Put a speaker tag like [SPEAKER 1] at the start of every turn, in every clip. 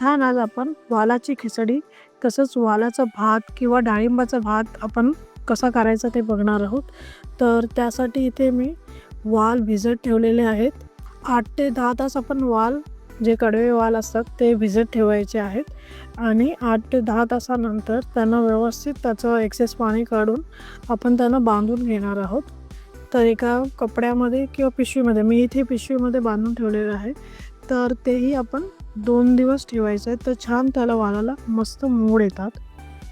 [SPEAKER 1] छान आज आपण वालाची खिचडी तसंच वालाचा भात किंवा डाळिंबाचा भात आपण कसा करायचा ते बघणार आहोत. तर त्यासाठी इथे मी वाल भिजत ठेवलेले आहेत. 8 ते 10 तास आपण वाल जे कडवे वाल असतात ते भिजत ठेवायचे आहेत आणि 8 ते 10 तासानंतर त्यांना व्यवस्थित त्याचं एक्सेस पाणी काढून आपण त्यांना बांधून घेणार आहोत. तर एका कपड्यामध्ये किंवा पिशवीमध्ये, मी इथे पिशवीमध्ये बांधून ठेवलेलं आहे. तर तेही आपण 2 दिवस ठेवायचं आहे. तर छान त्याला वालाला मस्त मोड येतात.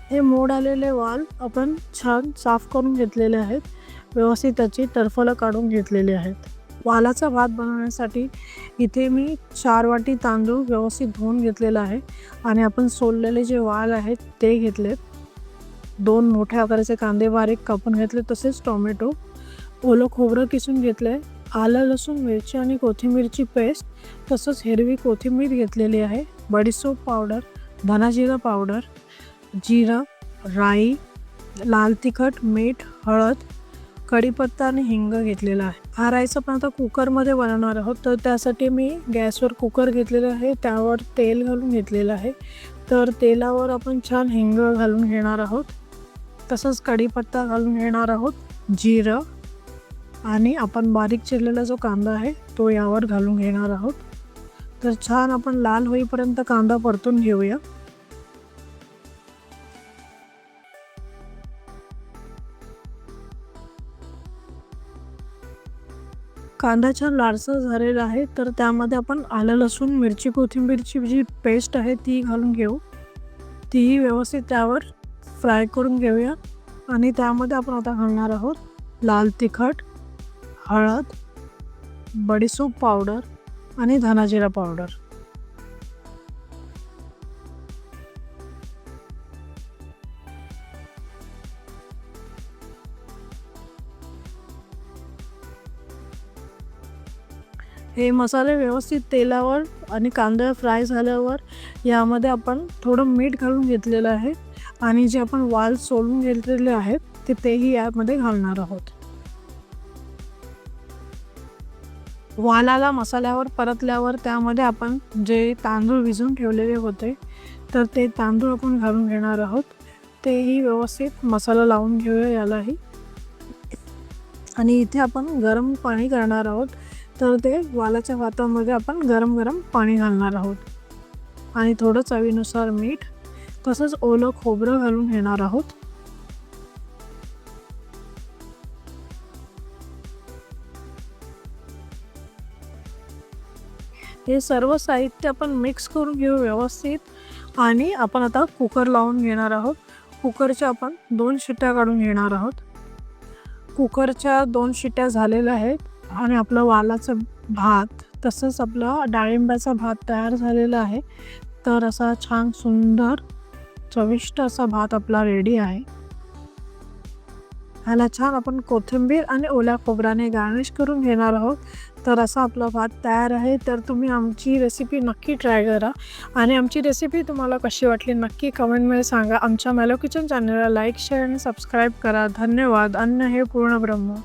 [SPEAKER 1] हे मोड आलेले वाल आपण छान साफ करून घेतलेले आहेत. व्यवस्थित त्याची टरफलं काढून घेतलेली आहेत. वालाचा भात बनवण्यासाठी इथे मी 4 वाटी तांदूळ व्यवस्थित धुवून घेतलेला आहे आणि आपण सोललेले जे वाल आहेत ते घेतलेत. 2 मोठ्या आकाराचे कांदे बारीक कापून घेतले, तसेच टोमॅटो, ओलं खोबरं किसून घेतलंय, आलं लसूण मिरची आणि कोथिंबीरची पेस्ट, तसंच हिरवी कोथिंबीर घेतलेली आहे, बडीशेप पावडर, धना जिरा पावडर, जिरा, राई, लाल तिखट, मीठ, हळद, कढीपत्ता आणि हिंग घेतलेला आहे. हा राईस आपण आता कुकरमध्ये बनवणार आहोत. तर त्यासाठी मी गॅसवर कुकर घेतलेला आहे, त्यावर तेल घालून घेतलेलं आहे. तर तेलावर आपण छान हिंग घालून घेणार आहोत, तसंच कढीपत्ता घालून घेणार आहोत, जिरं आणि आपण बारीक चिरलेला जो कांदा आहे तो यावर घालून घेणार आहोत. तर छान आपण लाल होईपर्यंत कांदा परतून घेऊया. कांदा छान लालसर झालेला आहे. तर त्यामध्ये आपण आलं लसूण मिरची कोथिंबीरची जी पेस्ट आहे ती घालून घेऊ. तीही व्यवस्थित त्यावर फ्राय करून घेऊया आणि त्यामध्ये आपण आता घालणार आहोत लाल तिखट, हळद, बडीशेप पावडर आणि धना जिरा पावडर. हे मसाले व्यवस्थित तेलावर आणि कांदा फ्राय झाल्यावर यामध्ये आपण थोडं मीठ घालून घेतलेलं आहे आणि जे आपण वाल सोलून घेतलेले आहेत तेही यामध्ये घालणार आहोत. वालाला मसाल्यावर परतल्यावर त्यामध्ये आपण जे तांदूळ भिजवून ठेवलेले होते तर ते तांदूळ आपण घालून घेणार आहोत. तेही व्यवस्थित मसाला लावून घेऊया यालाही. आणि इथे आपण गरम पाणी करणार आहोत. तर ते वालाच्या भातामध्ये आपण गरम गरम पाणी घालणार आहोत आणि थोडं चवीनुसार मीठ, तसंच ओलं खोबरं घालून घेणार आहोत. हे सर्व साहित्य आपण मिक्स करून घेऊ व्यवस्थित आणि आपण आता कुकर लावून घेणार आहोत. कुकरच्या आपण 2 शिट्ट्या काढून घेणार आहोत. कुकरच्या 2 शिट्ट्या झालेल्या आहेत आणि आपलं वालाचं भात तसंच आपला डाळिंबाचा भात तयार झालेला आहे. तर असा छान सुंदर चविष्ट असा भात आपला रेडी आहे. ह्याला छान आपण कोथिंबीर आणि ओल्या खोबऱ्याने गार्निश करून घेणार आहोत. तर असा आपला भात तयार आहे. तर तुम्ही आमची रेसिपी नक्की ट्राय करा आणि आमची रेसिपी तुम्हाला कशी वाटली नक्की कमेंटमध्ये सांगा. आमच्या मेलो किचन चॅनलला लाईक, शेअर आणि सबस्क्राईब करा. धन्यवाद. अन्न हे पूर्ण ब्रह्म.